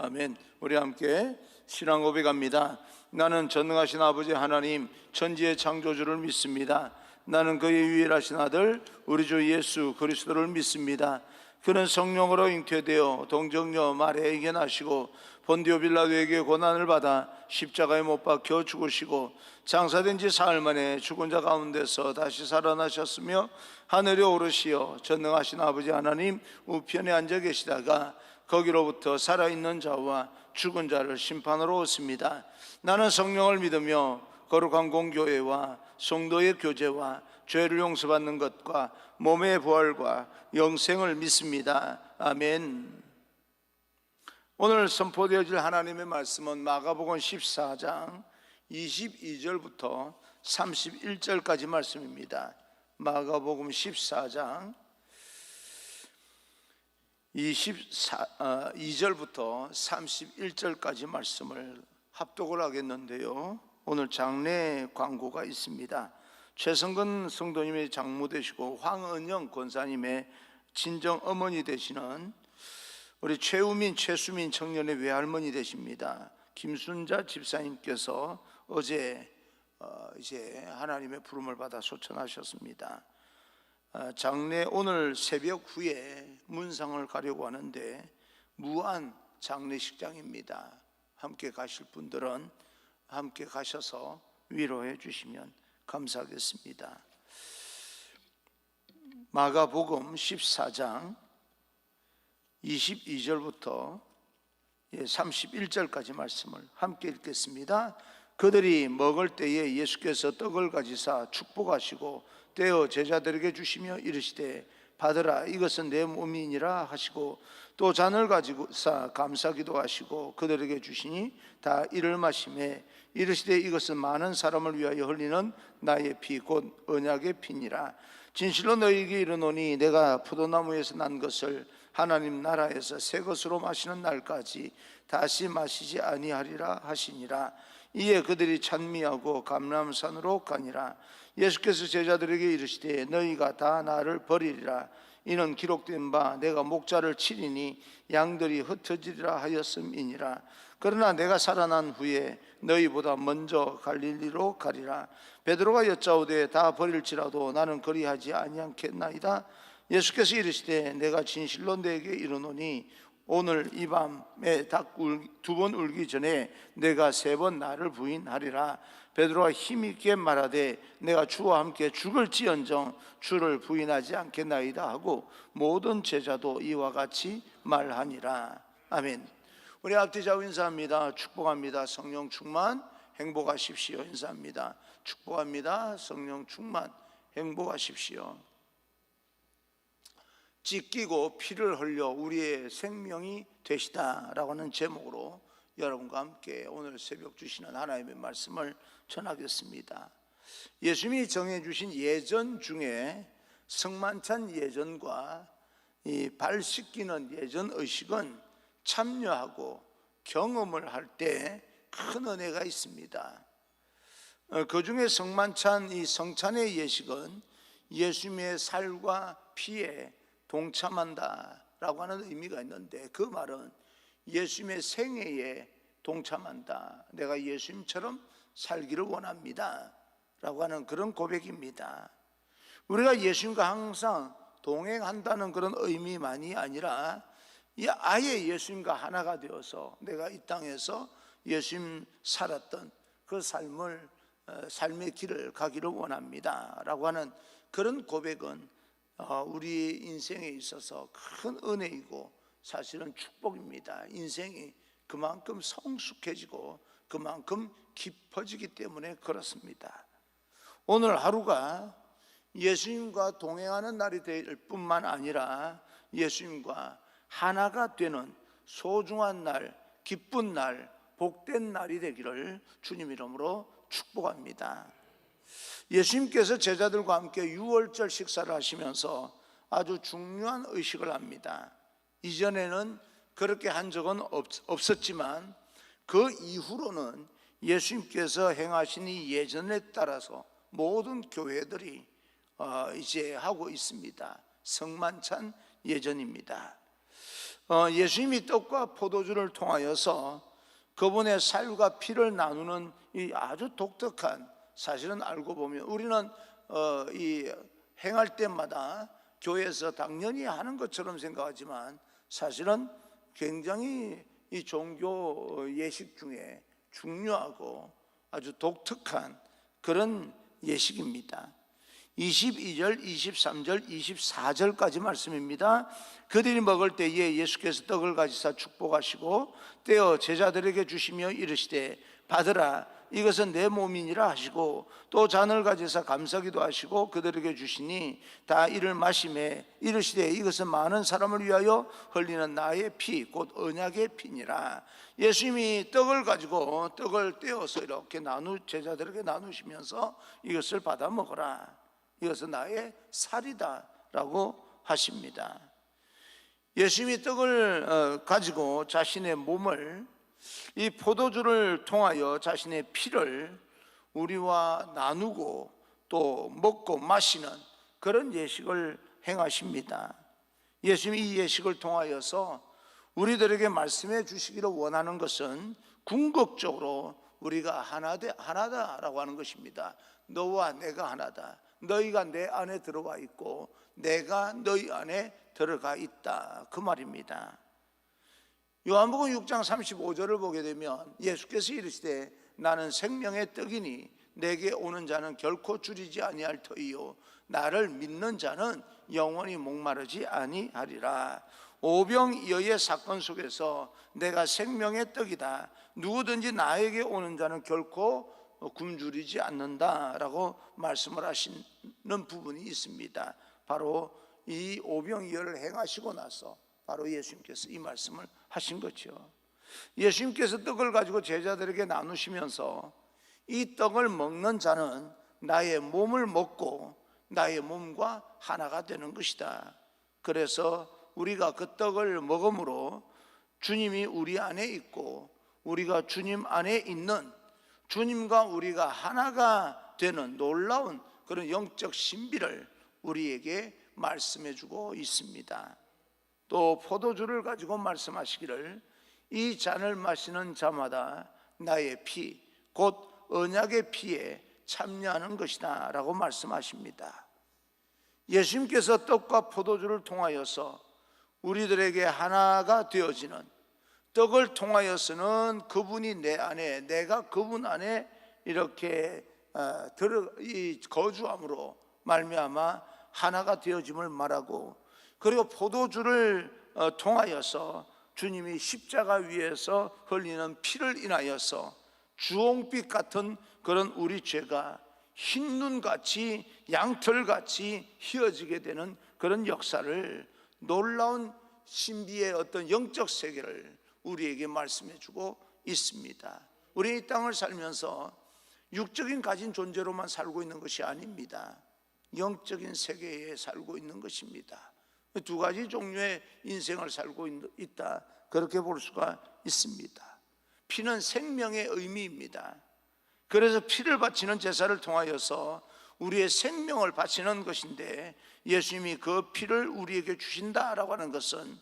아멘. 우리 함께 신앙 고백합니다. 나는 전능하신 아버지 하나님 천지의 창조주를 믿습니다. 나는 그의 유일하신 아들 우리 주 예수 그리스도를 믿습니다. 그는 성령으로 잉태되어 동정녀 마리아에게 나시고 본디오 빌라도에게 고난을 받아 십자가에 못 박혀 죽으시고 장사된 지 사흘 만에 죽은 자 가운데서 다시 살아나셨으며 하늘에 오르시어 전능하신 아버지 하나님 우편에 앉아 계시다가 거기로부터 살아있는 자와 죽은 자를 심판하러 오십니다. 나는 성령을 믿으며 거룩한 공교회와 성도의 교제와 죄를 용서받는 것과 몸의 부활과 영생을 믿습니다. 아멘. 오늘 선포되어질 하나님의 말씀은 마가복음 14장 22절부터 31절까지 말씀입니다. 마가복음 14장 22절부터 31절까지 말씀을 합독을 하겠는데요, 오늘 장례 광고가 있습니다. 최성근 성도님의 장모 되시고 황은영 권사님의 친정 어머니 되시는 우리 최수민 청년의 외할머니 되십니다. 김순자 집사님께서 어제 이제 하나님의 부름을 받아 소천하셨습니다. 장례 오늘 새벽 후에 문상을 가려고 하는데 무안 장례식장입니다. 함께 가실 분들은 함께 가셔서 위로해 주시면 감사하겠습니다. 마가복음 14장 22절부터 31절까지 말씀을 함께 읽겠습니다. 그들이 먹을 때에 예수께서 떡을 가지사 축복하시고 떼어 제자들에게 주시며 이르시되 받으라 이것은 내 몸이니라 하시고 또 잔을 가지고사 감사기도 하시고 그들에게 주시니 다 이를 마시매 이르시되 이것은 많은 사람을 위하여 흘리는 나의 피 곧 언약의 피니라. 진실로 너희에게 이르노니 내가 포도나무에서 난 것을 하나님 나라에서 새 것으로 마시는 날까지 다시 마시지 아니하리라 하시니라. 이에 그들이 찬미하고 감람산으로 가니라. 예수께서 제자들에게 이르시되 너희가 다 나를 버리리라. 이는 기록된 바 내가 목자를 치리니 양들이 흩어지리라 하였음이니라. 그러나 내가 살아난 후에 너희보다 먼저 갈릴리로 가리라. 베드로가 여짜오되 다 버릴지라도 나는 그리하지 아니하겠나이다. 예수께서 이르시되 내가 진실로 너에게 이르노니 오늘 이 밤에 닭 두 번 울기 전에 내가 세 번 나를 부인하리라. 베드로가 힘있게 말하되 내가 주와 함께 죽을지언정 주를 부인하지 않겠나이다 하고 모든 제자도 이와 같이 말하니라. 아멘. 우리 앞뒤 좌우 인사합니다. 축복합니다. 성령 충만 행복하십시오. 인사합니다. 축복합니다. 성령 충만 행복하십시오. 찢기고 피를 흘려 우리의 생명이 되시다라고 하는 제목으로 여러분과 함께 오늘 새벽 주시는 하나님의 말씀을 전하겠습니다. 예수님이 정해주신 예전 중에 성만찬 예전과 이 발 씻기는 예전 의식은 참여하고 경험을 할 때 큰 은혜가 있습니다. 그 중에 성만찬 이 성찬의 예식은 예수님의 살과 피에 동참한다라고 하는 의미가 있는데 그 말은 예수님의 생애에 동참한다. 내가 예수님처럼 살기를 원합니다 라고 하는 그런 고백입니다. 우리가 예수님과 항상 동행한다는 그런 의미만이 아니라 아예 예수님과 하나가 되어서 내가 이 땅에서 예수님 살았던 그 삶의 길을 가기를 원합니다 라고 하는 그런 고백은 우리 인생에 있어서 큰 은혜이고 사실은 축복입니다. 인생이 그만큼 성숙해지고 그만큼 깊어지기 때문에 그렇습니다. 오늘 하루가 예수님과 동행하는 날이 될 뿐만 아니라 예수님과 하나가 되는 소중한 날, 기쁜 날, 복된 날이 되기를 주님 이름으로 축복합니다. 예수님께서 제자들과 함께 유월절 식사를 하시면서 아주 중요한 의식을 합니다. 이전에는 그렇게 한 적은 없었지만 그 이후로는 예수님께서 행하신 이 예전에 따라서 모든 교회들이 이제 하고 있습니다. 성만찬 예전입니다. 예수님이 떡과 포도주를 통하여서 그분의 살과 피를 나누는 이 아주 독특한, 사실은 알고 보면 우리는 이 행할 때마다 교회에서 당연히 하는 것처럼 생각하지만 사실은 굉장히 이 종교 예식 중에 중요하고 아주 독특한 그런 예식입니다. 22절, 23절, 24절까지 말씀입니다. 그들이 먹을 때에 예수께서 떡을 가지사 축복하시고 떼어 제자들에게 주시며 이르시되 받으라, 이것은 내 몸이니라 하시고 또 잔을 가지사 감사기도 하시고 그들에게 주시니 다 이를 마시매 이르시되 이것은 많은 사람을 위하여 흘리는 나의 피 곧 언약의 피니라. 예수님이 떡을 가지고 떡을 떼어서 이렇게 제자들에게 나누시면서 이것을 받아 먹어라, 이것은 나의 살이다 라고 하십니다. 예수님이 떡을 가지고 자신의 몸을, 이 포도주를 통하여 자신의 피를 우리와 나누고 또 먹고 마시는 그런 예식을 행하십니다. 예수님이 이 예식을 통하여서 우리들에게 말씀해 주시기를 원하는 것은 궁극적으로 우리가 하나다라고 하는 것입니다. 너와 내가 하나다. 너희가 내 안에 들어와 있고 내가 너희 안에 들어가 있다, 그 말입니다. 요한복음 6장 35절을 보게 되면 예수께서 이르시되 나는 생명의 떡이니 내게 오는 자는 결코 줄이지 아니할 터이요 나를 믿는 자는 영원히 목마르지 아니하리라. 오병이어의 사건 속에서 내가 생명의 떡이다, 누구든지 나에게 오는 자는 결코 굶주리지 않는다라고 말씀을 하시는 부분이 있습니다. 바로 이 오병이어를 행하시고 나서 바로 예수님께서 이 말씀을 하신 거죠. 예수님께서 떡을 가지고 제자들에게 나누시면서 이 떡을 먹는 자는 나의 몸을 먹고 나의 몸과 하나가 되는 것이다. 그래서 우리가 그 떡을 먹음으로 주님이 우리 안에 있고 우리가 주님 안에 있는, 주님과 우리가 하나가 되는 놀라운 그런 영적 신비를 우리에게 말씀해 주고 있습니다. 또 포도주를 가지고 말씀하시기를 이 잔을 마시는 자마다 나의 피 곧 언약의 피에 참여하는 것이다 라고 말씀하십니다. 예수님께서 떡과 포도주를 통하여서 우리들에게 하나가 되어지는, 떡을 통하여서는 그분이 내 안에, 내가 그분 안에 이렇게 거주함으로 말미암아 하나가 되어짐을 말하고, 그리고 포도주를 통하여서 주님이 십자가 위에서 흘리는 피를 인하여서 주홍빛 같은 그런 우리 죄가 흰눈같이 양털같이 휘어지게 되는 그런 역사를, 놀라운 신비의 어떤 영적 세계를 우리에게 말씀해 주고 있습니다. 우리 이 땅을 살면서 육적인 가진 존재로만 살고 있는 것이 아닙니다. 영적인 세계에 살고 있는 것입니다. 두 가지 종류의 인생을 살고 있다, 그렇게 볼 수가 있습니다. 피는 생명의 의미입니다. 그래서 피를 바치는 제사를 통하여서 우리의 생명을 바치는 것인데, 예수님이 그 피를 우리에게 주신다라고 하는 것은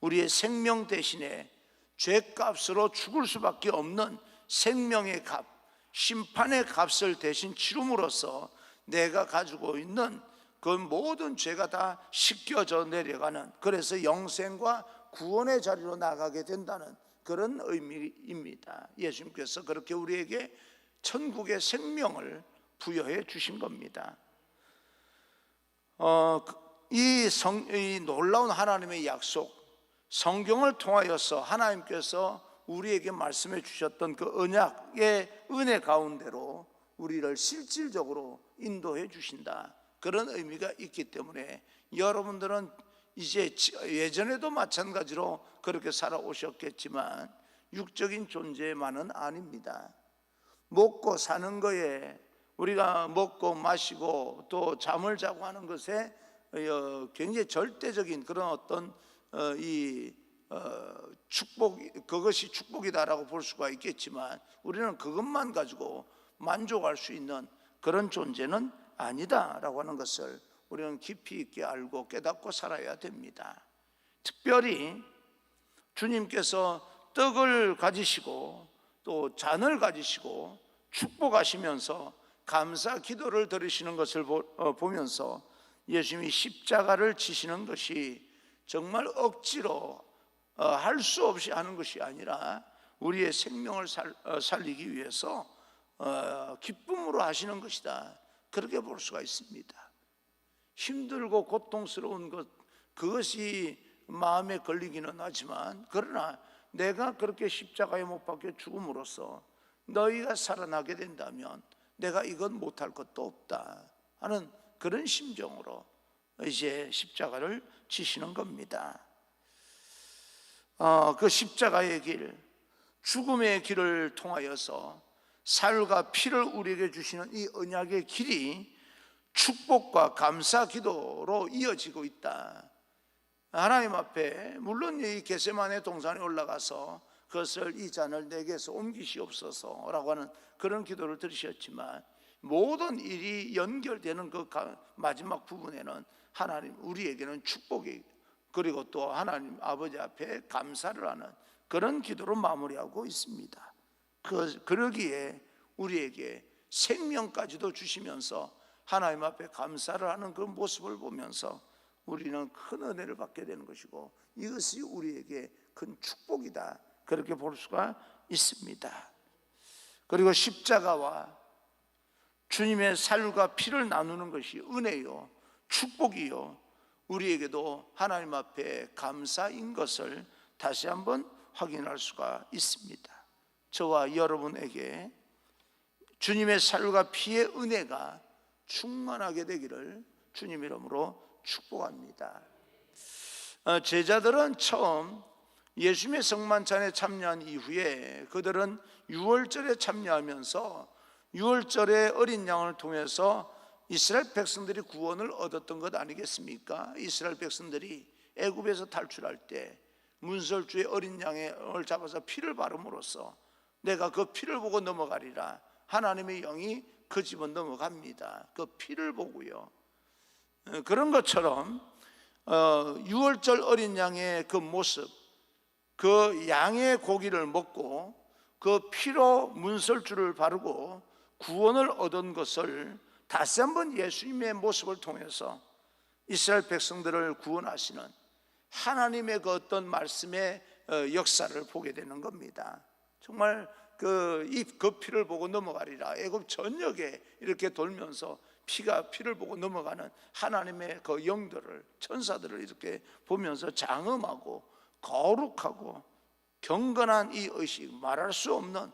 우리의 생명 대신에 죄값으로 죽을 수밖에 없는 생명의 값, 심판의 값을 대신 치름으로써 내가 가지고 있는 그 모든 죄가 다 씻겨져 내려가는, 그래서 영생과 구원의 자리로 나가게 된다는 그런 의미입니다. 예수님께서 그렇게 우리에게 천국의 생명을 부여해 주신 겁니다. 이 놀라운 하나님의 약속, 성경을 통하여서 하나님께서 우리에게 말씀해 주셨던 그 언약의 은혜 가운데로 우리를 실질적으로 인도해 주신다, 그런 의미가 있기 때문에 여러분들은 이제 예전에도 마찬가지로 그렇게 살아오셨겠지만 육적인 존재만은 아닙니다. 먹고 사는 거에, 우리가 먹고 마시고 또 잠을 자고 하는 것에 굉장히 절대적인 그런 어떤 축복, 그것이 축복이다라고 볼 수가 있겠지만 우리는 그것만 가지고 만족할 수 있는 그런 존재는 아니다라고 하는 것을 우리는 깊이 있게 알고 깨닫고 살아야 됩니다. 특별히 주님께서 떡을 가지시고 또 잔을 가지시고 축복하시면서 감사 기도를 드리시는 것을 보면서 예수님이 십자가를 지시는 것이 정말 억지로 할 수 없이 하는 것이 아니라 우리의 생명을 살리기 위해서 기쁨으로 하시는 것이다, 그렇게 볼 수가 있습니다. 힘들고 고통스러운 것, 그것이 마음에 걸리기는 하지만, 그러나 내가 그렇게 십자가에 못 박혀 죽음으로써 너희가 살아나게 된다면 내가 이건 못할 것도 없다 하는 그런 심정으로 이제 십자가를 지시는 겁니다. 그 십자가의 길, 죽음의 길을 통하여서 살과 피를 우리에게 주시는 이 언약의 길이 축복과 감사 기도로 이어지고 있다. 하나님 앞에 물론 이 겟세마네 동산에 올라가서 그것을, 이 잔을 내게서 옮기시옵소서라고 하는 그런 기도를 들으셨지만, 모든 일이 연결되는 그 마지막 부분에는 하나님 우리에게는 축복이, 그리고 또 하나님 아버지 앞에 감사를 하는 그런 기도로 마무리하고 있습니다. 그러기에 우리에게 생명까지도 주시면서 하나님 앞에 감사를 하는 그 모습을 보면서 우리는 큰 은혜를 받게 되는 것이고, 이것이 우리에게 큰 축복이다, 그렇게 볼 수가 있습니다. 그리고 십자가와 주님의 살과 피를 나누는 것이 은혜요, 축복이요, 우리에게도 하나님 앞에 감사인 것을 다시 한번 확인할 수가 있습니다. 저와 여러분에게 주님의 살과 피의 은혜가 충만하게 되기를 주님 이름으로 축복합니다. 제자들은 처음 예수님의 성만찬에 참여한 이후에 그들은 유월절에 참여하면서 유월절의 어린 양을 통해서 이스라엘 백성들이 구원을 얻었던 것 아니겠습니까? 이스라엘 백성들이 애굽에서 탈출할 때 문설주의 어린 양을 잡아서 피를 바름으로써 내가 그 피를 보고 넘어가리라, 하나님의 영이 그 집은 넘어갑니다. 그 피를 보고요. 그런 것처럼 유월절 어린 양의 그 모습, 그 양의 고기를 먹고 그 피로 문설주를 바르고 구원을 얻은 것을 다시 한번 예수님의 모습을 통해서 이스라엘 백성들을 구원하시는 하나님의 그 어떤 말씀의 역사를 보게 되는 겁니다. 정말 그 피를 보고 넘어가리라, 애굽 전역에 이렇게 돌면서 피를 보고 넘어가는 하나님의 그 영들을, 천사들을 이렇게 보면서 장엄하고 거룩하고 경건한 이 의식, 말할 수 없는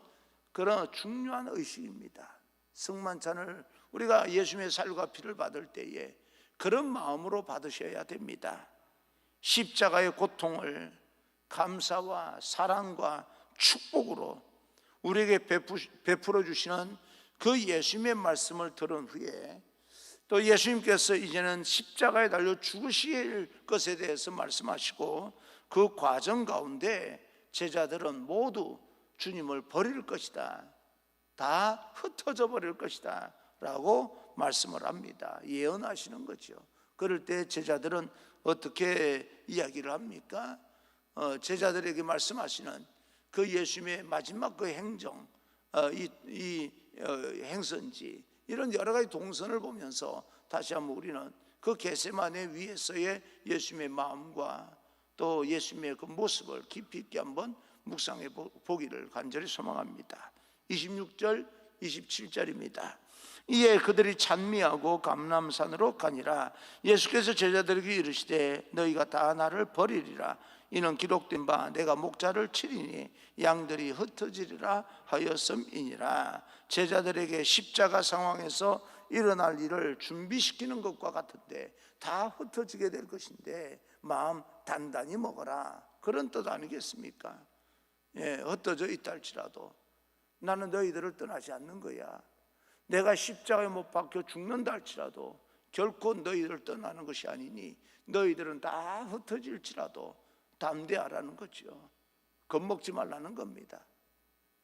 그런 중요한 의식입니다. 성만찬을 우리가 예수님의 살과 피를 받을 때에 그런 마음으로 받으셔야 됩니다. 십자가의 고통을 감사와 사랑과 축복으로 우리에게 베풀어 주시는 그 예수님의 말씀을 들은 후에, 또 예수님께서 이제는 십자가에 달려 죽으실 것에 대해서 말씀하시고, 그 과정 가운데 제자들은 모두 주님을 버릴 것이다, 다 흩어져 버릴 것이다 라고 말씀을 합니다. 예언하시는 거죠. 그럴 때 제자들은 어떻게 이야기를 합니까? 제자들에게 말씀하시는 그 예수님의 마지막 그 행정, 행선지, 이런 여러 가지 동선을 보면서 다시 한번 우리는 그 겟세마네 위에서의 예수님의 마음과 또 예수님의 그 모습을 깊이 있게 한번 묵상해 보기를 간절히 소망합니다. 26절 27절입니다. 이에 그들이 찬미하고 감람산으로 가니라. 예수께서 제자들에게 이르시되 너희가 다 나를 버리리라. 이는 기록된 바 내가 목자를 치리니 양들이 흩어지리라 하였음이니라. 제자들에게 십자가 상황에서 일어날 일을 준비시키는 것과 같은데, 다 흩어지게 될 것인데 마음 단단히 먹어라, 그런 뜻 아니겠습니까? 흩어져 있다 할지라도 나는 너희들을 떠나지 않는 거야. 내가 십자가에 못 박혀 죽는다 할지라도 결코 너희들을 떠나는 것이 아니니 너희들은 다 흩어질지라도 담대하라는 거죠. 겁먹지 말라는 겁니다.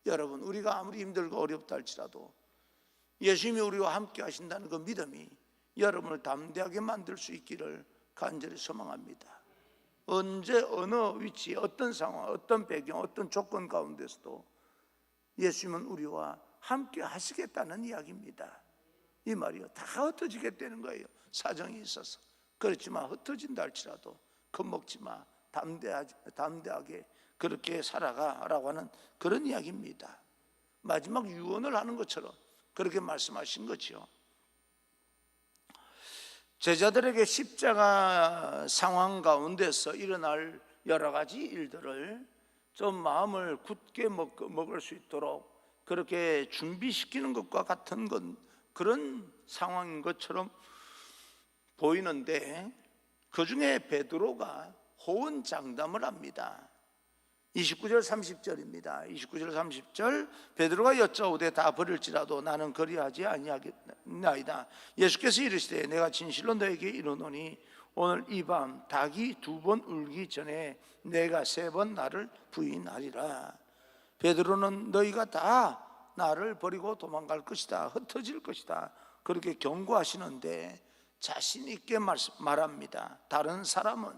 여러분, 우리가 아무리 힘들고 어렵다 할지라도 예수님이 우리와 함께 하신다는 그 믿음이 여러분을 담대하게 만들 수 있기를 간절히 소망합니다. 언제 어느 위치 어떤 상황 어떤 배경 어떤 조건 가운데서도 예수님은 우리와 함께 하시겠다는 이야기입니다. 이 말이요, 다 흩어지게 되는 거예요. 사정이 있어서. 그렇지만 흩어진다 할지라도 겁먹지 마, 담대하게 그렇게 살아가라고 하는 그런 이야기입니다. 마지막 유언을 하는 것처럼 그렇게 말씀하신 거죠. 제자들에게 십자가 상황 가운데서 일어날 여러 가지 일들을 좀 마음을 굳게 먹을 수 있도록 그렇게 준비시키는 것과 같은 건 그런 상황인 것처럼 보이는데, 그 중에 베드로가 호언장담을 합니다. 29절 30절입니다 29절 30절 베드로가 여짜오되 다 버릴지라도 나는 그리하지 아니하겠나이다. 예수께서 이르시되 내가 진실로 너에게 이르노니 오늘 이 밤 닭이 2번 울기 전에 내가 3번 나를 부인하리라. 베드로는 너희가 다 나를 버리고 도망갈 것이다, 흩어질 것이다, 그렇게 경고하시는데 자신 있게 말합니다. 다른 사람은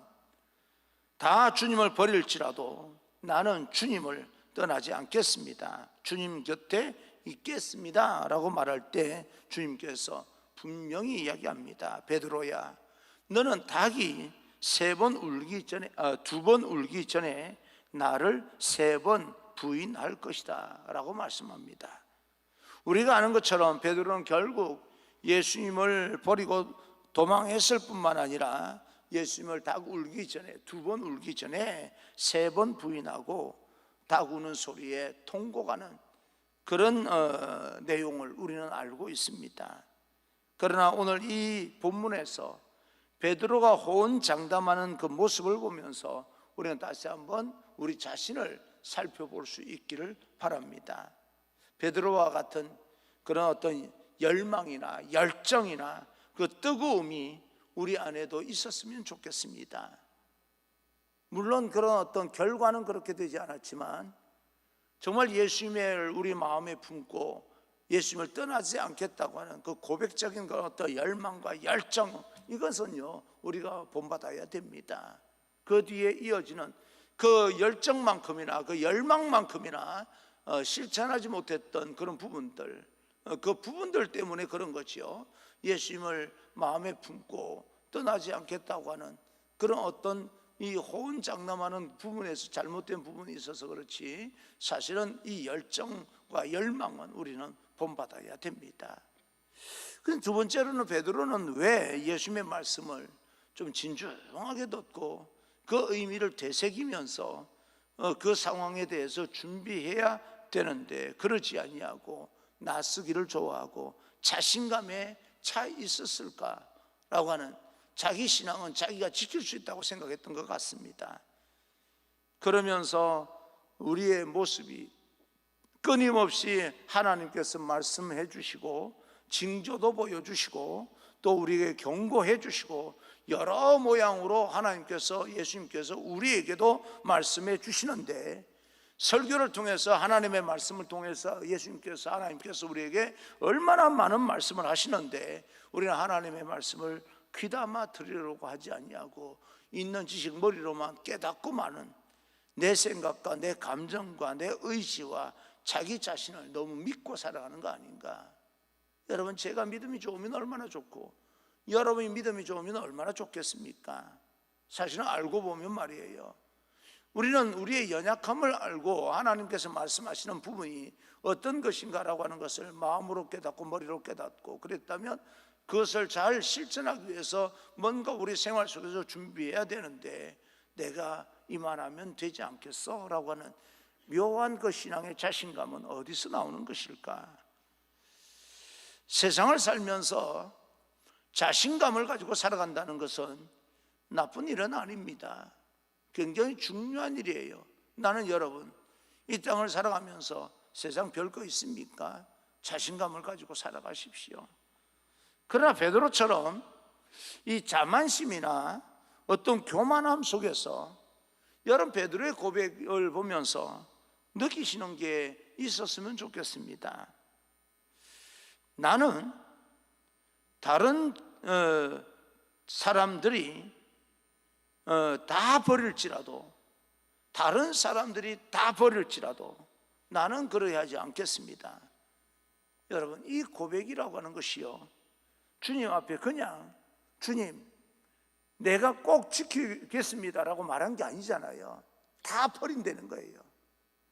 다 주님을 버릴지라도 나는 주님을 떠나지 않겠습니다, 주님 곁에 있겠습니다 라고 말할 때 주님께서 분명히 이야기합니다. 베드로야, 너는 닭이 2번 울기 전에 나를 3번 부인할 것이다 라고 말씀합니다. 우리가 아는 것처럼 베드로는 결국 예수님을 버리고 도망했을 뿐만 아니라 예수님을 닭 울기 전에 2번 울기 전에 3번 부인하고 닭 우는 소리에 통곡하는 그런 내용을 우리는 알고 있습니다. 그러나 오늘 이 본문에서 베드로가 호언장담하는 그 모습을 보면서 우리는 다시 한번 우리 자신을 살펴볼 수 있기를 바랍니다. 베드로와 같은 그런 어떤 열망이나 열정이나 그 뜨거움이 우리 안에도 있었으면 좋겠습니다. 물론 그런 어떤 결과는 그렇게 되지 않았지만 정말 예수님을 우리 마음에 품고 예수님을 떠나지 않겠다고 하는 그 고백적인 그런 어떤 열망과 열정, 이것은요 우리가 본받아야 됩니다. 그 뒤에 이어지는 그 열정만큼이나 그 열망만큼이나 실천하지 못했던 그런 부분들, 그 부분들 때문에 그런 거지요. 예수님을 마음에 품고 떠나지 않겠다고 하는 그런 어떤 이 호언장담하는 부분에서 잘못된 부분이 있어서 그렇지, 사실은 이 열정과 열망은 우리는 본받아야 됩니다. 두 번째로는 베드로는 왜 예수님의 말씀을 좀 진중하게 듣고 그 의미를 되새기면서 그 상황에 대해서 준비해야 되는데 그러지 아니하고 낯서기를 좋아하고 자신감에 차 있었을까라고 하는, 자기 신앙은 자기가 지킬 수 있다고 생각했던 것 같습니다. 그러면서 우리의 모습이 끊임없이 하나님께서 말씀해 주시고 징조도 보여주시고 또 우리에게 경고해 주시고 여러 모양으로 하나님께서, 예수님께서 우리에게도 말씀해 주시는데, 설교를 통해서 하나님의 말씀을 통해서 예수님께서, 하나님께서 우리에게 얼마나 많은 말씀을 하시는데 우리는 하나님의 말씀을 귀담아 들으려고 하지 아니하고 있는 지식 머리로만 깨닫고 마는 내 생각과 내 감정과 내 의지와 자기 자신을 너무 믿고 살아가는 거 아닌가. 여러분, 제가 믿음이 좋으면 얼마나 좋고 여러분이 믿음이 좋으면 얼마나 좋겠습니까? 사실은 알고 보면 말이에요, 우리는 우리의 연약함을 알고 하나님께서 말씀하시는 부분이 어떤 것인가라고 하는 것을 마음으로 깨닫고 머리로 깨닫고 그랬다면 그것을 잘 실천하기 위해서 뭔가 우리 생활 속에서 준비해야 되는데, 내가 이만하면 되지 않겠어? 라고 하는 묘한 그 신앙의 자신감은 어디서 나오는 것일까? 세상을 살면서 자신감을 가지고 살아간다는 것은 나쁜 일은 아닙니다. 굉장히 중요한 일이에요. 나는 여러분, 이 땅을 살아가면서 세상 별거 있습니까? 자신감을 가지고 살아가십시오. 그러나 베드로처럼 이 자만심이나 어떤 교만함 속에서 여러분 베드로의 고백을 보면서 느끼시는 게 있었으면 좋겠습니다. 나는 다른 사람들이 다 버릴지라도, 다른 사람들이 다 버릴지라도 나는 그러야 하지 않겠습니다. 여러분, 이 고백이라고 하는 것이요, 주님 앞에 그냥 주님 내가 꼭 지키겠습니다라고 말한 게 아니잖아요. 다 버린다는 거예요.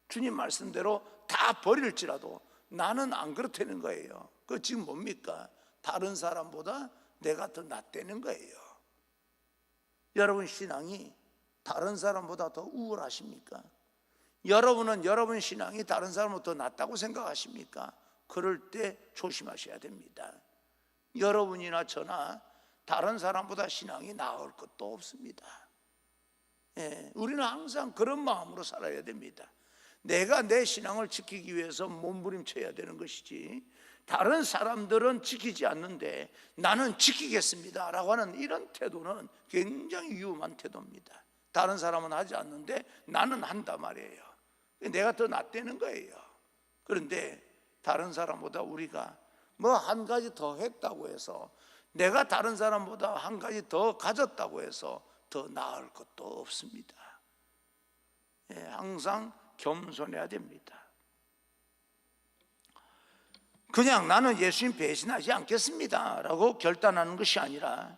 주님 말씀대로 다 버릴지라도 나는 안 그렇다는 거예요. 그 지금 뭡니까? 다른 사람보다 내가 더 낫다는 거예요. 여러분 신앙이 다른 사람보다 더 우월하십니까? 여러분은 여러분 신앙이 다른 사람보다 더 낫다고 생각하십니까? 그럴 때 조심하셔야 됩니다. 여러분이나 저나 다른 사람보다 신앙이 나을 것도 없습니다. 우리는 항상 그런 마음으로 살아야 됩니다. 내가 내 신앙을 지키기 위해서 몸부림쳐야 되는 것이지, 다른 사람들은 지키지 않는데 나는 지키겠습니다 라고 하는 이런 태도는 굉장히 위험한 태도입니다. 다른 사람은 하지 않는데 나는 한단 말이에요. 내가 더 낫다는 거예요. 그런데 다른 사람보다 우리가 뭐 한 가지 더 했다고 해서, 내가 다른 사람보다 한 가지 더 가졌다고 해서 더 나을 것도 없습니다. 항상 겸손해야 됩니다. 그냥 나는 예수님 배신하지 않겠습니다 라고 결단하는 것이 아니라,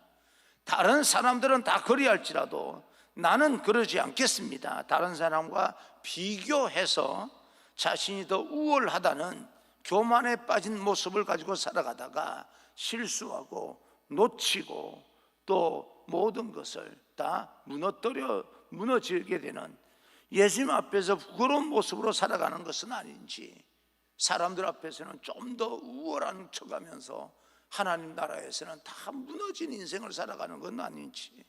다른 사람들은 다 그리할지라도 나는 그러지 않겠습니다. 다른 사람과 비교해서 자신이 더 우월하다는 교만에 빠진 모습을 가지고 살아가다가 실수하고 놓치고 또 모든 것을 다 무너지게 되는, 예수님 앞에서 부끄러운 모습으로 살아가는 것은 아닌지, 사람들 앞에서는 좀 더 우월한 척하면서 하나님 나라에서는 다 무너진 인생을 살아가는 건 아닌지,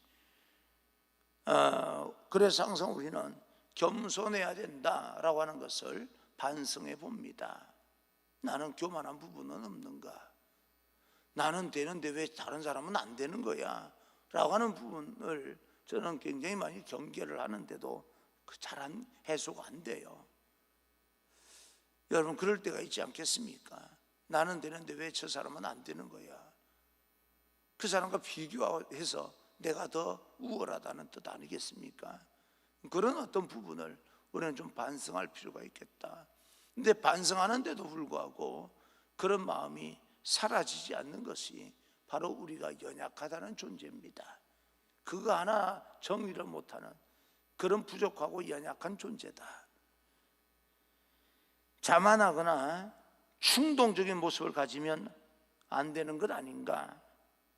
그래서 항상 우리는 겸손해야 된다라고 하는 것을 반성해 봅니다. 나는 교만한 부분은 없는가? 나는 되는데 왜 다른 사람은 안 되는 거야? 라고 하는 부분을 저는 굉장히 많이 경계를 하는데도 잘 해소가 안 돼요. 여러분, 그럴 때가 있지 않겠습니까? 나는 되는데 왜 저 사람은 안 되는 거야? 그 사람과 비교해서 내가 더 우월하다는 뜻 아니겠습니까? 그런 어떤 부분을 우리는 좀 반성할 필요가 있겠다. 근데 반성하는데도 불구하고 그런 마음이 사라지지 않는 것이 바로 우리가 연약하다는 존재입니다. 그거 하나 정리를 못하는 그런 부족하고 연약한 존재다. 자만하거나 충동적인 모습을 가지면 안 되는 것 아닌가,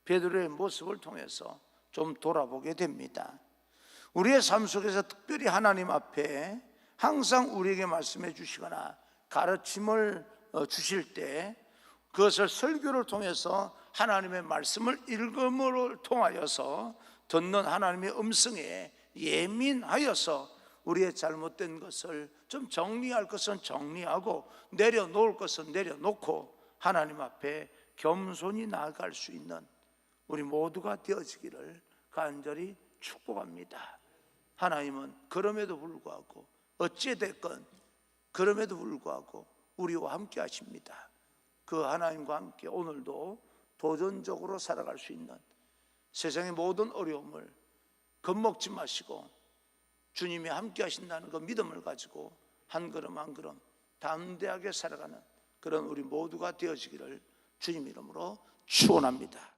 베드로의 모습을 통해서 좀 돌아보게 됩니다. 우리의 삶 속에서 특별히 하나님 앞에 항상 우리에게 말씀해 주시거나 가르침을 주실 때, 그것을 설교를 통해서 하나님의 말씀을 읽음을 통하여서 듣는 하나님의 음성에 예민하여서 우리의 잘못된 것을 좀 정리할 것은 정리하고 내려놓을 것은 내려놓고 하나님 앞에 겸손히 나아갈 수 있는 우리 모두가 되어지기를 간절히 축복합니다. 하나님은 그럼에도 불구하고, 어찌됐건 그럼에도 불구하고 우리와 함께 하십니다. 그 하나님과 함께 오늘도 도전적으로 살아갈 수 있는, 세상의 모든 어려움을 겁먹지 마시고 주님이 함께 하신다는 그 믿음을 가지고 한 걸음 한 걸음 담대하게 살아가는 그런 우리 모두가 되어지기를 주님 이름으로 축원합니다.